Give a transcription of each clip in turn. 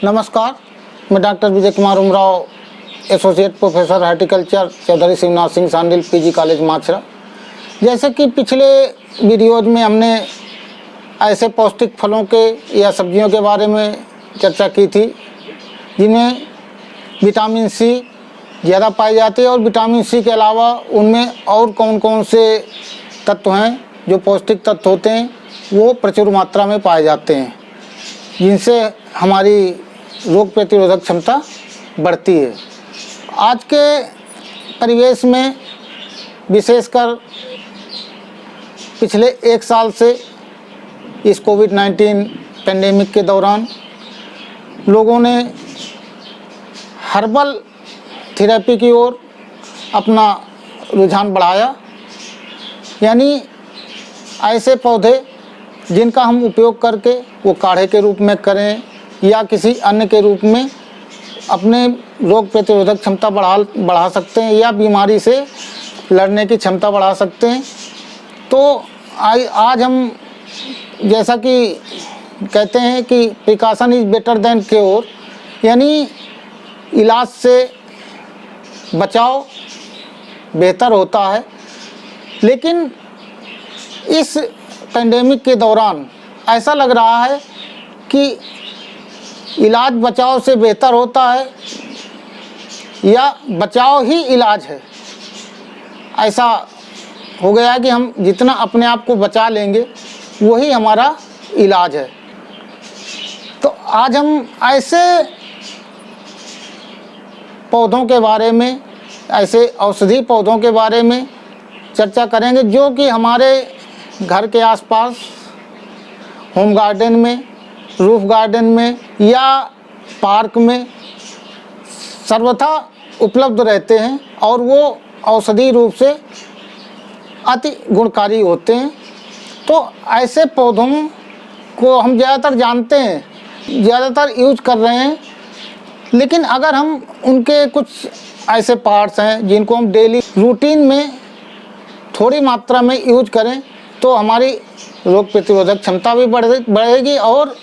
नमस्कार, मैं doctor Vijay Kumar Umrao, associate professor horticulture, Chaudhary Shivnath Singh Sandil, PG college Machhra. जैसे कि पिछले वीडियोज में हमने ऐसे पौष्टिक फलों के या सब्जियों के बारे में चर्चा की थी जिनमें विटामिन सी ज़्यादा पाई जाती है, और विटामिन सी के अलावा उनमें और कौन कौन से तत्व हैं जो पौष्टिक तत्व होते हैं वो प्रचुर मात्रा में पाए जाते हैं, जिनसे हमारी रोग प्रतिरोधक क्षमता बढ़ती है। आज के परिवेश में विशेषकर पिछले 1 साल से इस कोविड-19 पेंडेमिक के दौरान लोगों ने हर्बल थेरेपी की ओर अपना रुझान बढ़ाया, यानी ऐसे पौधे जिनका हम उपयोग करके वो काढ़े के रूप में करें या किसी अन्य के रूप में अपने रोग प्रतिरोधक क्षमता बढ़ा सकते हैं या बीमारी से लड़ने की क्षमता बढ़ा सकते हैं। तो आज हम जैसा कि कहते हैं कि precaution is better than cure, यानी इलाज से बचाव बेहतर होता है। लेकिन इस पेंडेमिक के दौरान ऐसा लग रहा है कि इलाज बचाव से बेहतर होता है या बचाव ही इलाज है। ऐसा हो गया है कि हम जितना अपने आप को बचा लेंगे वही हमारा इलाज है। तो आज हम ऐसे पौधों के बारे में, ऐसे औषधि पौधों के बारे में चर्चा करेंगे जो कि हमारे घर के आसपास, होम गार्डन में, रूफ गार्डन में या पार्क में सर्वथा उपलब्ध रहते हैं और वो औषधि रूप से अति गुणकारी होते हैं। तो ऐसे पौधों को हम ज़्यादातर जानते हैं, ज़्यादातर यूज कर रहे हैं, लेकिन अगर हम उनके कुछ ऐसे पार्ट्स हैं जिनको हम डेली रूटीन में थोड़ी मात्रा में यूज करें तो हमारी रोग प्रतिरोधक क्षमता भी बढ़ेगी और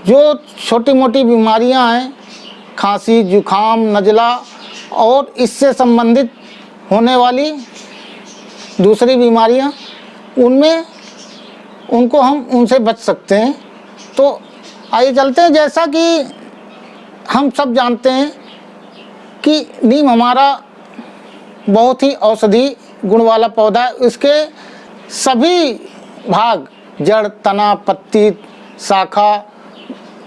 जो छोटी मोटी बीमारियां हैं, खांसी, जुखाम, नज़ला और इससे संबंधित होने वाली दूसरी बीमारियां, उनमें उनको हम उनसे बच सकते हैं। तो आइए चलते हैं। जैसा कि हम सब जानते हैं कि नीम हमारा बहुत ही औषधि गुण वाला पौधा है। इसके सभी भाग, जड़, तना, पत्ती, शाखा,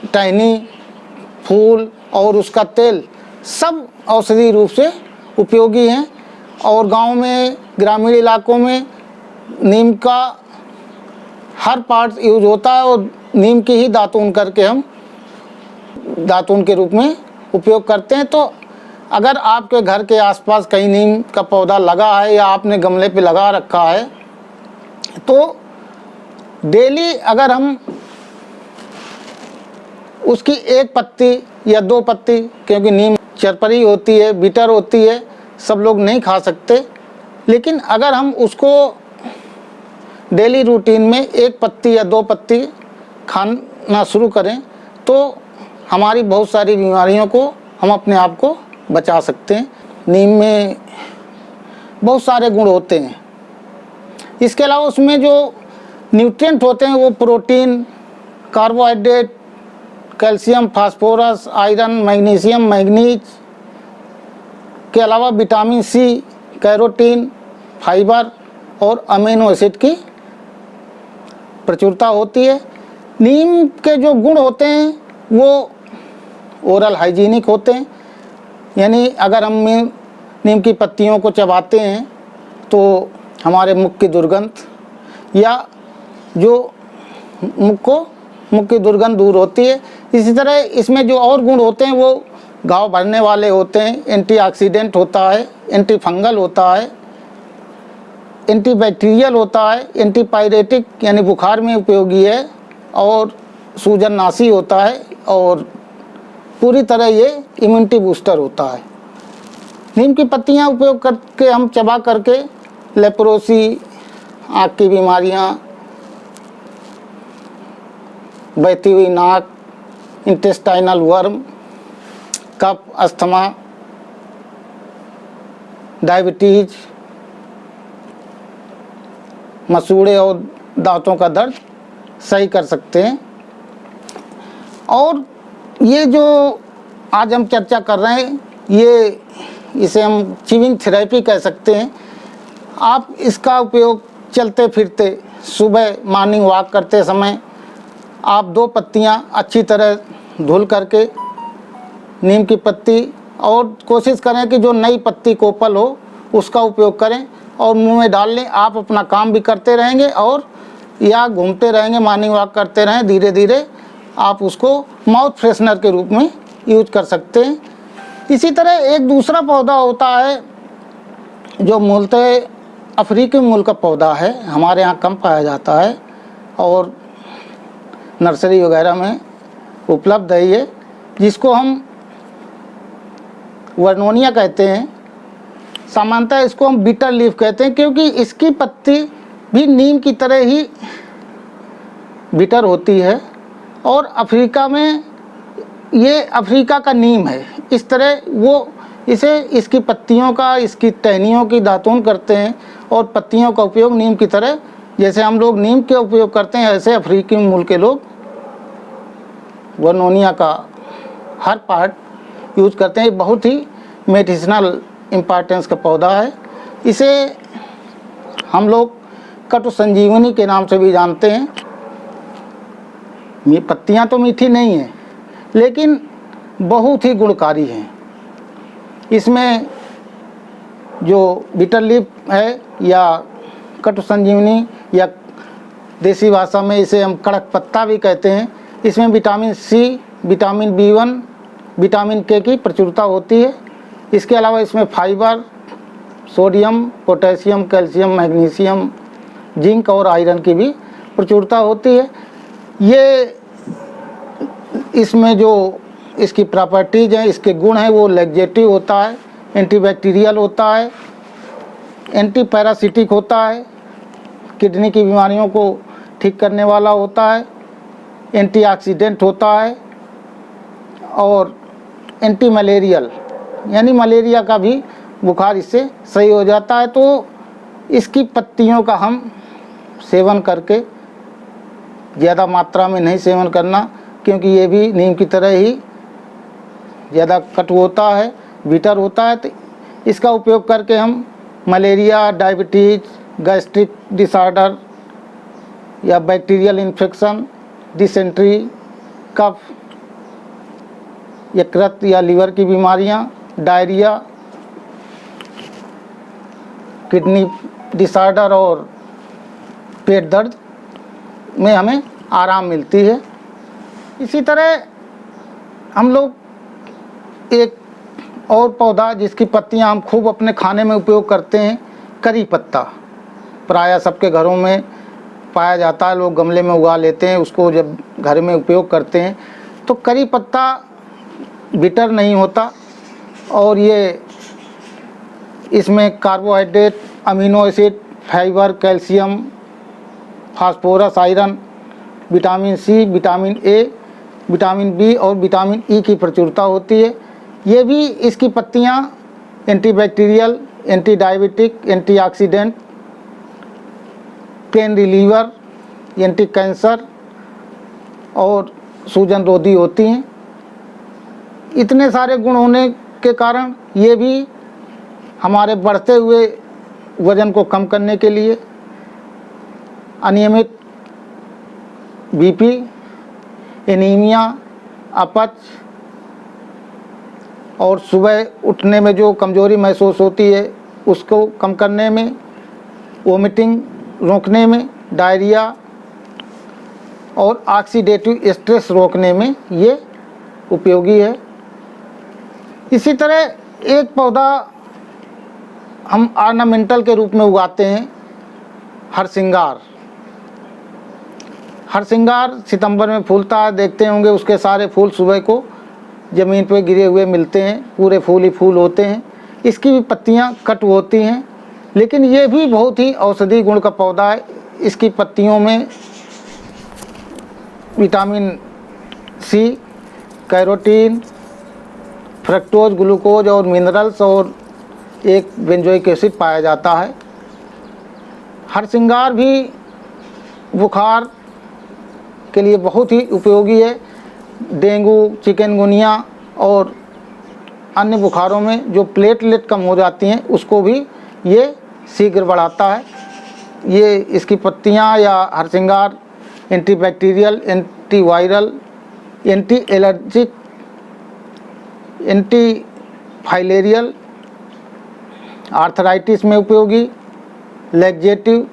टहनी, फूल और उसका तेल सब औषधि रूप से उपयोगी हैं। और गांव में, ग्रामीण इलाकों में नीम का हर पार्ट यूज होता है और नीम की ही दातून करके हम दातून के रूप में उपयोग करते हैं। तो अगर आपके घर के आसपास कहीं नीम का पौधा लगा है या आपने गमले पे लगा रखा है तो डेली अगर हम उसकी 1 पत्ती या 2 पत्ती, क्योंकि नीम चरपरी होती है, बिटर होती है, सब लोग नहीं खा सकते, लेकिन अगर हम उसको डेली रूटीन में 1 पत्ती या 2 पत्ती खाना शुरू करें तो हमारी बहुत सारी बीमारियों को हम अपने आप को बचा सकते हैं। नीम में बहुत सारे गुण होते हैं। इसके अलावा उसमें जो न्यूट्रिएंट होते हैं वो protein, carbohydrate, calcium, phosphorus, iron, magnesium, manganese के अलावा विटामिन सी, कैरोटीन, फाइबर और अमीनो एसिड की प्रचुरता होती है। नीम के जो गुण होते हैं वो ओरल हाइजीनिक होते हैं, यानी अगर हम नीम की पत्तियों को चबाते हैं तो हमारे मुख की दुर्गंध या जो मुख की दुर्गंध दूर होती है। इसी तरह इसमें जो और गुण होते हैं वो घाव भरने वाले होते हैं, एंटीऑक्सीडेंट होता है, एंटी फंगल होता है, एंटीबैक्टीरियल होता है, एंटीपायरेटिक यानी बुखार में उपयोगी है और सूजननाशी होता है और पूरी तरह ये इम्यूनिटी बूस्टर होता है। नीम की पत्तियां उपयोग करके हम चबा करके लेप्रोसी, आँख की बीमारियां, बहती हुई नाक, इंटेस्टाइनल वर्म, कफ, अस्थमा, डायबिटीज, मसूड़े और दांतों का दर्द सही कर सकते हैं। और ये जो आज हम चर्चा कर रहे हैं, ये इसे हम च्यूइंग थेरेपी कह सकते हैं। आप इसका उपयोग चलते फिरते, सुबह मॉर्निंग वॉक करते समय आप 2 पत्तियां अच्छी तरह धुल करके नीम की पत्ती, और कोशिश करें कि जो नई पत्ती कोपल हो उसका उपयोग करें और मुंह में डाल लें। आप अपना काम भी करते रहेंगे और या घूमते रहेंगे, मॉर्निंग वॉक करते रहें, धीरे धीरे आप उसको माउथ फ्रेशनर के रूप में यूज कर सकते हैं। इसी तरह एक दूसरा पौधा होता है जो मूलतः अफ्रीकी मूल का पौधा है, हमारे यहाँ कम पाया जाता है और नर्सरी वगैरह में उपलब्ध है ये, जिसको हम वर्नोनिया कहते हैं। सामान्यतः इसको हम बिटर लीफ कहते हैं क्योंकि इसकी पत्ती भी नीम की तरह ही बिटर होती है और अफ्रीका में ये अफ्रीका का नीम है। इस तरह वो इसे इसकी पत्तियों का, इसकी टहनियों की दातून करते हैं और पत्तियों का उपयोग नीम की तरह, जैसे हम लोग नीम के उपयोग करते हैं, ऐसे अफ्रीकी मूल के लोग वर्नोनिया का हर पार्ट यूज करते हैं। बहुत ही मेडिसिनल इम्पॉर्टेंस का पौधा है। इसे हम लोग कटु संजीवनी के नाम से भी जानते हैं। पत्तियां तो मीठी नहीं हैं लेकिन बहुत ही गुणकारी हैं। इसमें जो बिटर लीफ है या कटु संजीवनी या देसी भाषा में इसे हम कड़क पत्ता भी कहते हैं, इसमें vitamin C, vitamin B1, vitamin के की प्रचुरता होती है। इसके अलावा इसमें fibre, sodium, potassium, calcium, magnesium, zinc और आयरन की भी प्रचुरता होती है। ये इसमें जो इसकी प्रॉपर्टीज़ हैं, इसके गुण हैं, वो लैक्सेटिव होता है, एंटीबैक्टीरियल होता है, एंटी पैरासिटिक होता है, किडनी की बीमारियों को ठीक करने वाला होता है, एंटीऑक्सीडेंट होता है और एंटी मलेरियल, यानी मलेरिया का भी बुखार इससे सही हो जाता है। तो इसकी पत्तियों का हम सेवन करके, ज़्यादा मात्रा में नहीं सेवन करना क्योंकि ये भी नीम की तरह ही ज़्यादा कटु होता है, बिटर होता है। तो इसका उपयोग करके हम मलेरिया, डायबिटीज़, गैस्ट्रिक डिसऑर्डर या बैक्टीरियल इन्फेक्शन, डिसेंट्री, कफ, यकृत या लीवर की बीमारियां, डायरिया, किडनी डिसऑर्डर और पेट दर्द में हमें आराम मिलती है। इसी तरह हम लोग एक और पौधा जिसकी पत्तियां हम खूब अपने खाने में उपयोग करते हैं, करी पत्ता, प्रायः सबके घरों में पाया जाता है। लोग गमले में उगा लेते हैं, उसको जब घर में उपयोग करते हैं तो करी पत्ता बिटर नहीं होता और ये इसमें carbohydrate, amino acid, fibre, calcium, phosphorus, iron, vitamin C, vitamin A, vitamin B और विटामिन ई की प्रचुरता होती है। ये भी इसकी पत्तियां antibacterial, anti diabetic, antioxidant, pain reliever, anti cancer और सूजन रोधी होती हैं। इतने सारे गुण होने के कारण ये भी हमारे बढ़ते हुए वज़न को कम करने के लिए, अनियमित बीपी, एनीमिया, अपच और सुबह उठने में जो कमज़ोरी महसूस होती है उसको कम करने में, वोमिटिंग रोकने में, डायरिया और ऑक्सीडेटिव स्ट्रेस रोकने में ये उपयोगी है। इसी तरह एक पौधा हम ऑर्नामेंटल के रूप में उगाते हैं, हरसिंगार। हरसिंगार सितंबर में फूलता है, देखते होंगे उसके सारे फूल सुबह को ज़मीन पर गिरे हुए मिलते हैं, पूरे फूल ही फूल होते हैं। इसकी भी पत्तियां कटु होती हैं लेकिन ये भी बहुत ही औषधि गुण का पौधा है। इसकी पत्तियों में vitamin C, carotene, fructose, glucose और मिनरल्स और एक बेंजोइक एसिड पाया जाता है। हरसिंगार भी बुखार के लिए बहुत ही उपयोगी है। डेंगू, चिकनगुनिया और अन्य बुखारों में जो प्लेटलेट कम हो जाती हैं उसको भी ये शीघ्र बढ़ाता है। ये इसकी पत्तियां या हरसिंगार antibacterial, antiviral, anti allergic, anti filarial, arthritis में उपयोगी, लैक्जेटिव,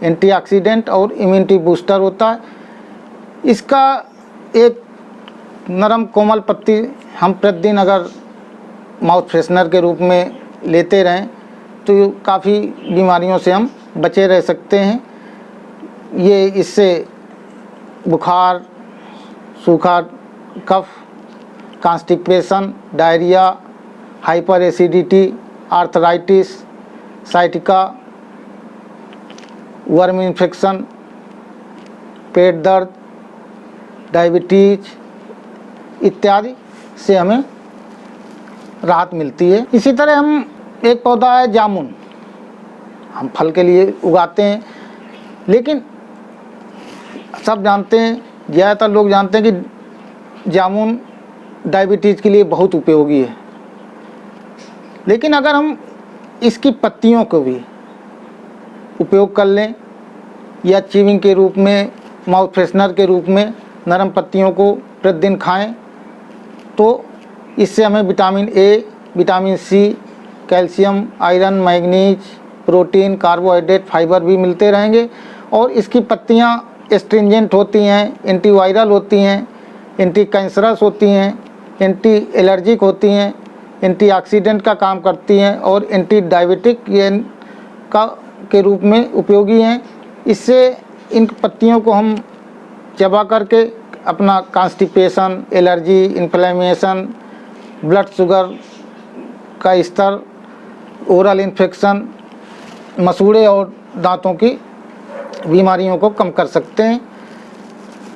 एंटीऑक्सीडेंट और इम्यूनिटी बूस्टर होता है। इसका एक नरम कोमल पत्ती हम प्रतिदिन अगर माउथ फ्रेशनर के रूप में लेते रहें तो काफ़ी बीमारियों से हम बचे रह सकते हैं। ये इससे बुखार, सूखा cough, constipation, diarrhoea, hyper acidity, arthritis, sciatica, worm infection, पेट दर्द, डायबिटीज इत्यादि से हमें राहत मिलती है। इसी तरह हम एक पौधा है जामुन, हम फल के लिए उगाते हैं, लेकिन सब जानते हैं, ज़्यादातर लोग जानते हैं कि जामुन डायबिटीज़ के लिए बहुत उपयोगी है। लेकिन अगर हम इसकी पत्तियों को भी उपयोग कर लें या च्यूइंग के रूप में, माउथ फ्रेशनर के रूप में नरम पत्तियों को प्रतिदिन खाएं तो इससे हमें vitamin A, vitamin C, calcium, iron, manganese, protein, carbohydrate, fibre भी मिलते रहेंगे। और इसकी पत्तियां एस्ट्रिंजेंट होती हैं, एंटीवायरल होती हैं, एंटी कैंसरस होती हैं, एंटी एलर्जिक होती हैं, एंटीऑक्सीडेंट का काम करती हैं और एंटी डायबिटिक के रूप में उपयोगी हैं। इससे इन पत्तियों को हम चबा करके अपना constipation, allergy, inflammation, blood sugar का स्तर, ओरल इन्फेक्शन, मसूड़े और दांतों की बीमारियों को कम कर सकते हैं।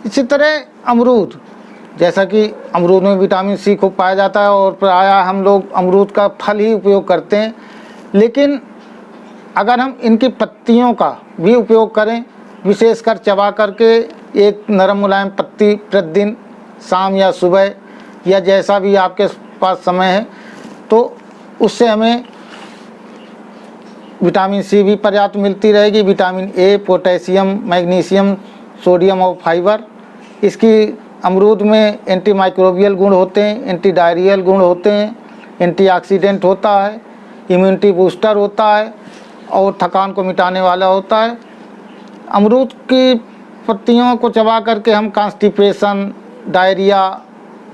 इसी तरह अमरूद, जैसा कि अमरूद में विटामिन सी खूब पाया जाता है और प्रायः हम लोग अमरूद का फल ही उपयोग करते हैं, लेकिन अगर हम इनकी पत्तियों का भी उपयोग करें, विशेषकर चबा करके एक नरम मुलायम पत्ती प्रतिदिन शाम या सुबह या जैसा भी आपके पास समय है, तो उससे हमें विटामिन सी भी पर्याप्त मिलती रहेगी, vitamin A, potassium, magnesium, sodium और फाइबर। इसकी अमरूद में एंटी माइक्रोबियल गुण होते हैं, एंटी डायरियल गुण होते हैं, एंटीऑक्सीडेंट होता है, इम्यूनिटी बूस्टर होता है और थकान को मिटाने वाला होता है। अमरूद की पत्तियों को चबा करके हम कॉन्स्टिपेशन, डायरिया,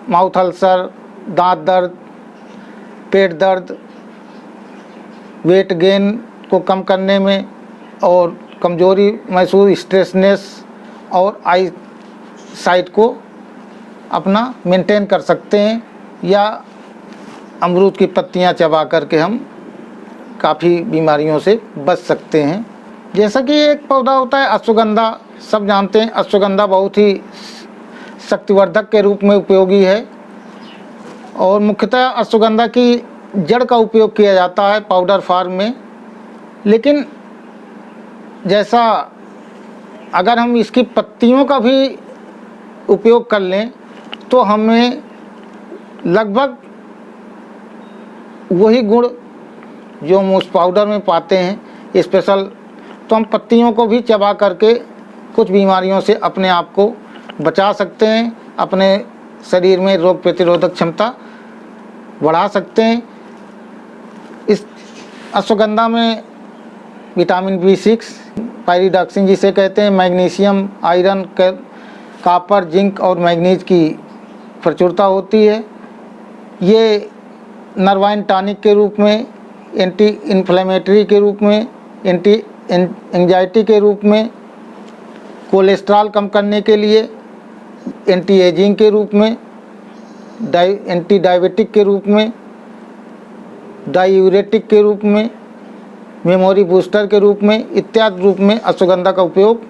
माउथ अल्सर, दांत दर्द, पेट दर्द, वेट गेन को कम करने में और कमजोरी महसूस, स्ट्रेसनेस और आई साइट को अपना मेंटेन कर सकते हैं। या अमरूद की पत्तियां चबा करके हम काफ़ी बीमारियों से बच सकते हैं। जैसा कि एक पौधा होता है अश्वगंधा, सब जानते हैं अश्वगंधा बहुत ही शक्तिवर्धक के रूप में उपयोगी है और मुख्यतः अश्वगंधा की जड़ का उपयोग किया जाता है पाउडर फॉर्म में। लेकिन जैसा अगर हम इसकी पत्तियों का भी उपयोग कर लें तो हमें लगभग वही गुण जो हम उस पाउडर में पाते हैं स्पेशल, तो हम पत्तियों को भी चबा करके कुछ बीमारियों से अपने आप को बचा सकते हैं, अपने शरीर में रोग प्रतिरोधक क्षमता बढ़ा सकते हैं। इस अश्वगंधा में विटामिन B6, पायरिडॉक्सिन जिसे कहते हैं, मैग्नीशियम, आयरन, कॉपर, जिंक और मैग्नीज की प्रचुरता होती है। ये नर्वाइन टॉनिक के रूप में, एंटी इन्फ्लेमेटरी के रूप में, एंटी एंजाइटी के रूप में, कोलेस्ट्रॉल कम करने के लिए, एंटी एजिंग के रूप में, एंटी डायबिटिक के रूप में, डायूरेटिक के रूप में, मेमोरी बूस्टर के रूप में इत्यादि रूप में अश्वगंधा का उपयोग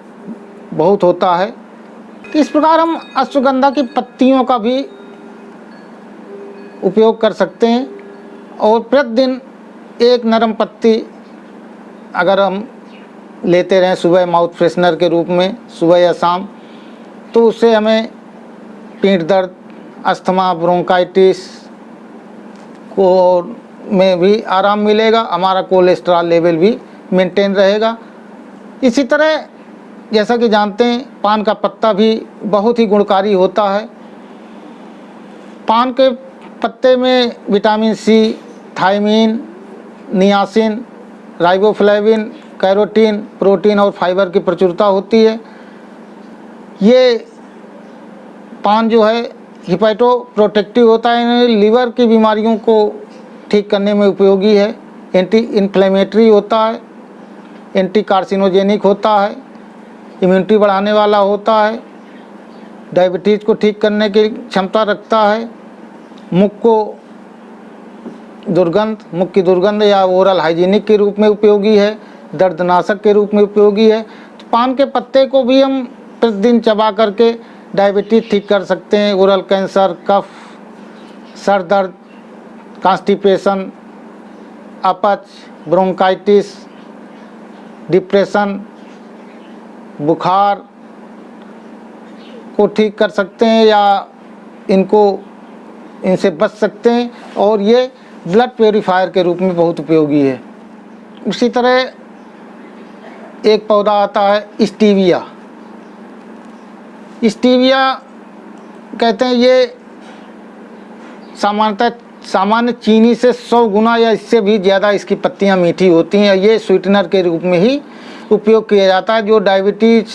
बहुत होता है। तो इस प्रकार हम अश्वगंधा की पत्तियों का भी उपयोग कर सकते हैं और प्रतिदिन एक नरम पत्ती अगर हम लेते रहें सुबह माउथ फ्रेशनर के रूप में सुबह या शाम, तो उससे हमें पीठ दर्द, अस्थमा, ब्रोंकाइटिस को में भी आराम मिलेगा, हमारा कोलेस्ट्रॉल लेवल भी मेंटेन रहेगा। इसी तरह जैसा कि जानते हैं पान का पत्ता भी बहुत ही गुणकारी होता है। पान के पत्ते में vitamin C, thiamine, niacin, riboflavin, carotene, protein और फाइबर की प्रचुरता होती है। ये पान जो है हिपैटो प्रोटेक्टिव होता है, लीवर की बीमारियों को ठीक करने में उपयोगी है, एंटी इन्फ्लेमेटरी होता है, एंटी कार्सिनोजेनिक होता है, इम्यूनिटी बढ़ाने वाला होता है, डायबिटीज़ को ठीक करने की क्षमता रखता है, मुख की दुर्गंध या ओरल हाइजीनिक के रूप में उपयोगी है, दर्दनाशक के रूप में उपयोगी है। तो पान के पत्ते को भी हम प्रतिदिन चबा करके डायबिटीज़ ठीक कर सकते हैं, ओरल कैंसर, कफ, सर दर्द, कॉन्स्टिपेशन, अपच, ब्रोंकाइटिस, डिप्रेशन, बुखार को ठीक कर सकते हैं या इनसे बच सकते हैं और ये ब्लड प्योरीफायर के रूप में बहुत उपयोगी है। उसी तरह एक पौधा आता है स्टीविया। स्टीविया कहते हैं ये सामान्य चीनी से 100 गुना या इससे भी ज़्यादा इसकी पत्तियां मीठी होती हैं। ये स्वीटनर के रूप में ही उपयोग किया जाता है। जो डायबिटीज़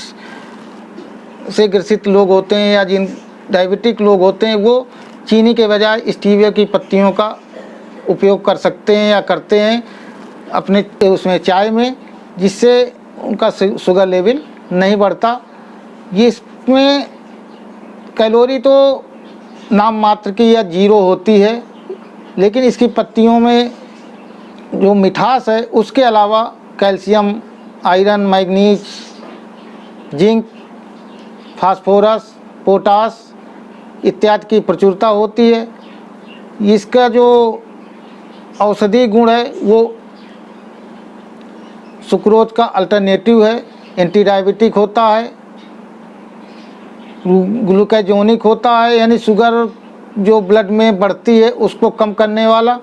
से ग्रसित लोग होते हैं या जिन डायबिटिक लोग होते हैं वो चीनी के बजाय स्टीविया की पत्तियों का उपयोग कर सकते हैं या करते हैं अपने उसमें चाय में, जिससे उनका शुगर लेवल नहीं बढ़ता। ये इसमें कैलोरी तो नाम मात्र की या जीरो होती है, लेकिन इसकी पत्तियों में जो मिठास है उसके अलावा calcium, iron, manganese, zinc, phosphorus, potash इत्यादि की प्रचुरता होती है। इसका जो औषधि गुण है वो सुक्रोज का अल्टरनेटिव है, एंटी डायबिटिक होता है, ग्लूकाजोनिक होता है, यानी शुगर जो ब्लड में बढ़ती है उसको कम करने वाला,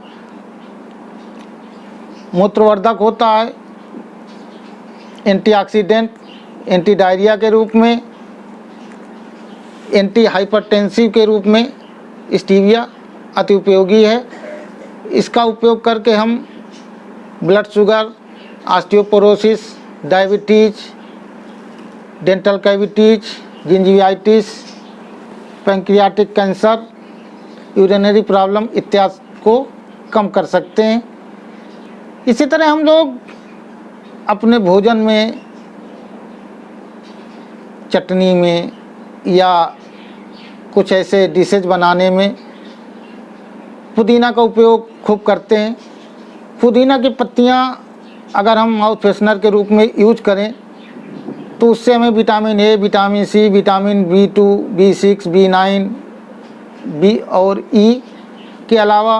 मूत्रवर्धक होता है, एंटीऑक्सीडेंट, एंटी डायरिया के रूप में, एंटी हाइपरटेंसिव के रूप में स्टीविया अति उपयोगी है। इसका उपयोग करके हम blood sugar, osteoporosis, diabetes, dental cavities, gingivitis, pancreatic cancer, urinary problem इत्यादि को कम कर सकते हैं। इसी तरह हम लोग अपने भोजन में, चटनी में या कुछ ऐसे डिशेज बनाने में पुदीना का उपयोग खूब करते हैं। पुदीना की पत्तियां अगर हम माउथ फ्रेशनर के रूप में यूज करें तो उससे हमें vitamin A, vitamin C, vitamin B2, B6, B9, B और E के अलावा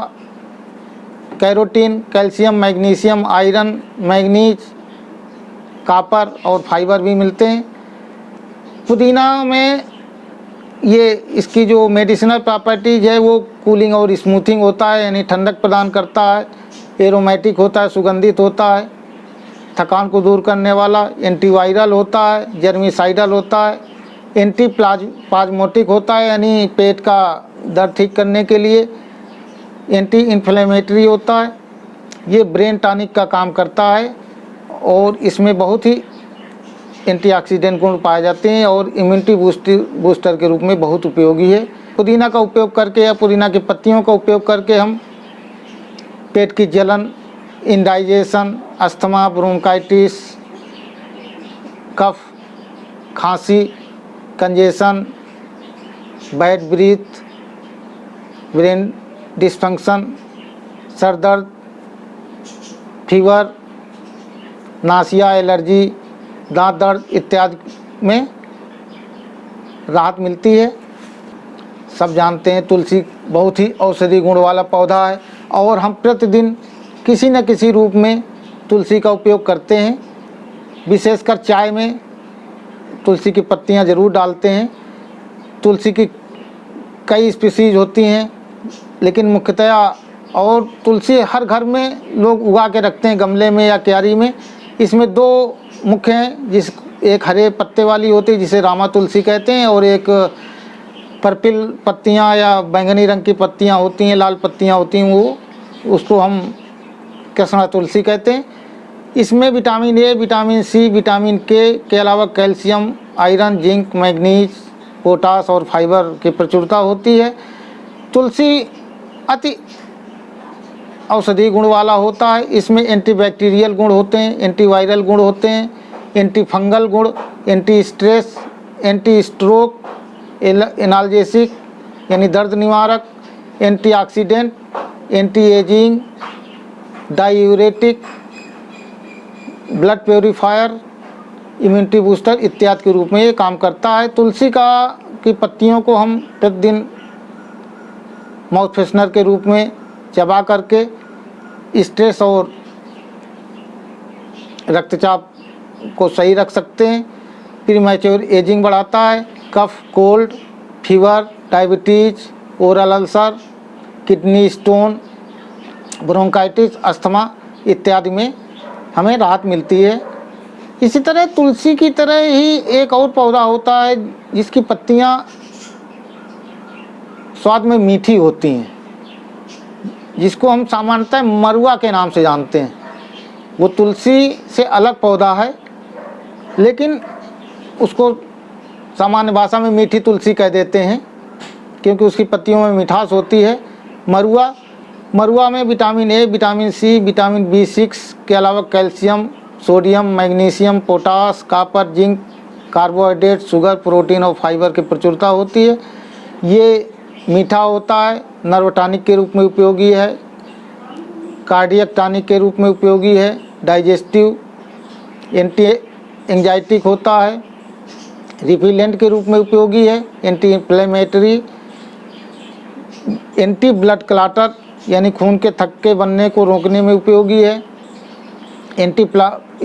carotene, calcium, magnesium, iron, manganese, copper और फाइबर भी मिलते हैं। पुदीना में ये इसकी जो मेडिसिनल प्रॉपर्टीज है वो कूलिंग और स्मूथिंग होता है, यानी ठंडक प्रदान करता है, एरोमेटिक होता है, सुगंधित होता है, थकान को दूर करने वाला, एंटीवायरल होता है, जर्मिसाइडल होता है, एंटी प्लाज्मोटिक होता है, यानी पेट का दर्द ठीक करने के लिए, एंटी इन्फ्लेमेटरी होता है, ये ब्रेन टॉनिक का काम करता है और इसमें बहुत ही एंटीऑक्सीडेंट गुण पाए जाते हैं और इम्यूनिटी बूस्टर के रूप में बहुत उपयोगी है। पुदीना का उपयोग करके या पुदीना की पत्तियों का उपयोग करके हम पेट की जलन, इंडाइजेशन, अस्थमा, ब्रोंकाइटिस, कफ, खांसी, congestion, bad breath, brain dysfunction, sir दर्द, फीवर, नासिया, एलर्जी, दांत दर्द इत्यादि में राहत मिलती है। सब जानते हैं तुलसी बहुत ही औषधि गुण वाला पौधा है और हम प्रतिदिन किसी न किसी रूप में तुलसी का उपयोग करते हैं। विशेषकर चाय में तुलसी की पत्तियां ज़रूर डालते हैं। तुलसी की कई स्पीसीज होती हैं, लेकिन मुख्यतया और तुलसी हर घर में लोग उगा के रखते हैं, गमले में या क्यारी में। इसमें दो मुख्य हैं, एक हरे पत्ते वाली होती है जिसे रामा तुलसी कहते हैं, और एक पर्पल पत्तियां या बैंगनी रंग की पत्तियां होती हैं, लाल पत्तियां होती हैं, वो उसको हम कृष्णा तुलसी कहते हैं। इसमें vitamin A, vitamin C, vitamin के अलावा calcium, iron, zinc, manganese, potash और फाइबर की प्रचुरता होती है। तुलसी अति औषधि गुण वाला होता है। इसमें एंटीबैक्टीरियल गुण होते हैं, एंटीवायरल गुण होते हैं, एंटी फंगल गुण, anti stress, anti stroke, analgesic यानी दर्द निवारक, antioxidant, anti ageing, diuretic, blood purifier, immunity booster इत्यादि के रूप में ये काम करता है। तुलसी की पत्तियों को हम प्रतिदिन माउथ फ्रेशनर के रूप में चबा करके स्ट्रेस और रक्तचाप को सही रख सकते हैं। प्रीमैच्योर एजिंग बढ़ाता है। Cough, cold, fever, diabetes, oral ulcer, kidney stone, bronchitis, asthma इत्यादि में हमें राहत मिलती है। इसी तरह तुलसी की तरह ही एक और पौधा होता है जिसकी पत्तियां स्वाद में मीठी होती हैं, जिसको हम सामान्यतः मरुआ के नाम से जानते हैं। वो तुलसी से अलग पौधा है, लेकिन उसको सामान्य भाषा में मीठी तुलसी कह देते हैं क्योंकि उसकी पत्तियों में मिठास होती है। मरुआ में vitamin A, vitamin C, vitamin B6 के अलावा calcium, sodium, magnesium, potash, copper, zinc, carbohydrate, sugar, protein और फाइबर की प्रचुरता होती है। ये मीठा होता है, नर्व टॉनिक के रूप में उपयोगी है, कार्डियक टॉनिक के रूप में उपयोगी है, डाइजेस्टिव, एंटी एंजाइटिक होता है, रिपिलेंट के रूप में उपयोगी है, एंटी इन्फ्लेमेटरी, एंटी ब्लड क्लॉटर यानी खून के थक्के बनने को रोकने में उपयोगी है, एंटी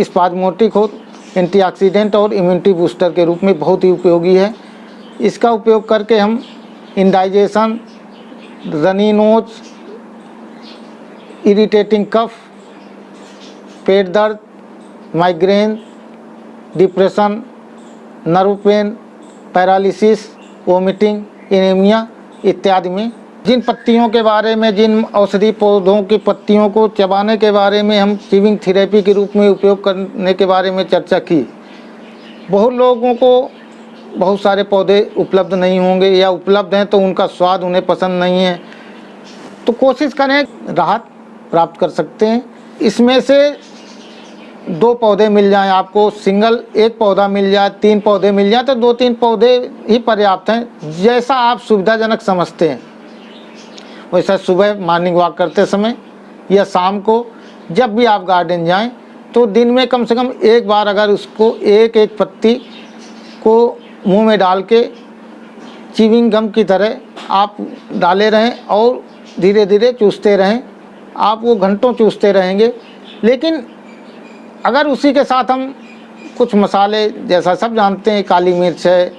स्पाज्मोटिक हो, एंटीऑक्सीडेंट और इम्यूनिटी बूस्टर के रूप में बहुत ही उपयोगी है। इसका उपयोग करके हम इंडाइजेशन, रनी नोज, इरिटेटिंग कफ, पेट दर्द, migraine, depression, nerve pain, paralysis, vomiting, anaemia इत्यादि में। जिन पत्तियों के बारे में, जिन औषधि पौधों की पत्तियों को चबाने के बारे में हम चिविंग थेरेपी के रूप में उपयोग करने के बारे में चर्चा की, बहुत लोगों को बहुत सारे पौधे उपलब्ध नहीं होंगे या उपलब्ध हैं तो उनका स्वाद उन्हें पसंद नहीं है, तो कोशिश करें राहत प्राप्त कर सकते हैं। इसमें से 2 पौधे मिल जाएं आपको, सिंगल एक पौधा मिल जाए, 3 पौधे मिल जाए तो 2-3 पौधे ही पर्याप्त हैं, जैसा आप सुविधाजनक समझते हैं। वैसा सुबह मॉर्निंग वॉक करते समय या शाम को जब भी आप गार्डन जाएं तो दिन में कम से कम एक बार अगर उसको एक पत्ती को मुंह में डाल के च्युइंग गम की तरह आप डाले रहें और धीरे धीरे चूसते रहें। आप वो घंटों चूसते रहेंगे। लेकिन अगर उसी के साथ हम कुछ मसाले, जैसा सब जानते हैं, काली मिर्च है,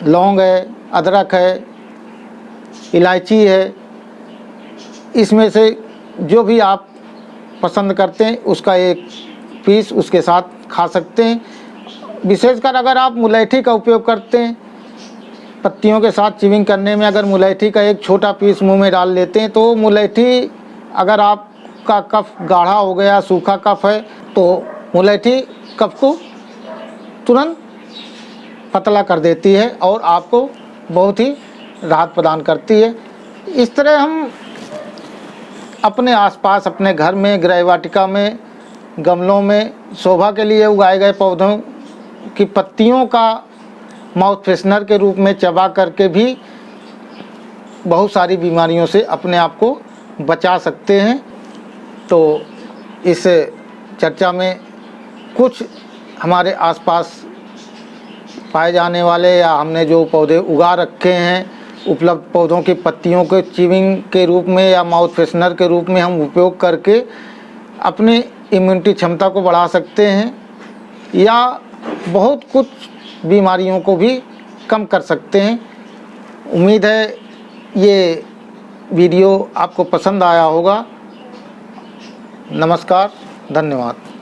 लौंग है, अदरक है, इलायची है, इसमें से जो भी आप पसंद करते हैं उसका एक पीस उसके साथ खा सकते हैं। विशेषकर अगर आप मुलैठी का उपयोग करते हैं पत्तियों के साथ च्युइंग करने में, अगर मुलैठी का एक छोटा पीस मुंह में डाल लेते हैं तो मुलैठी, अगर आपका कफ गाढ़ा हो गया, सूखा कफ है, तो मुलैठी कफ को तुरंत पतला कर देती है और आपको बहुत ही राहत प्रदान करती है। इस तरह हम अपने आसपास, अपने घर में, गृहवाटिका में, गमलों में शोभा के लिए उगाए गए पौधों की पत्तियों का माउथ फ्रेशनर के रूप में चबा करके भी बहुत सारी बीमारियों से अपने आप को बचा सकते हैं। तो इस चर्चा में कुछ हमारे आसपास पाए जाने वाले या हमने जो पौधे उगा रखे हैं उपलब्ध पौधों की पत्तियों के च्यूइंग के रूप में या माउथ फ्रेशनर के रूप में हम उपयोग करके अपनी इम्यूनिटी क्षमता को बढ़ा सकते हैं या बहुत कुछ बीमारियों को भी कम कर सकते हैं। उम्मीद है ये वीडियो आपको पसंद आया होगा। नमस्कार, धन्यवाद।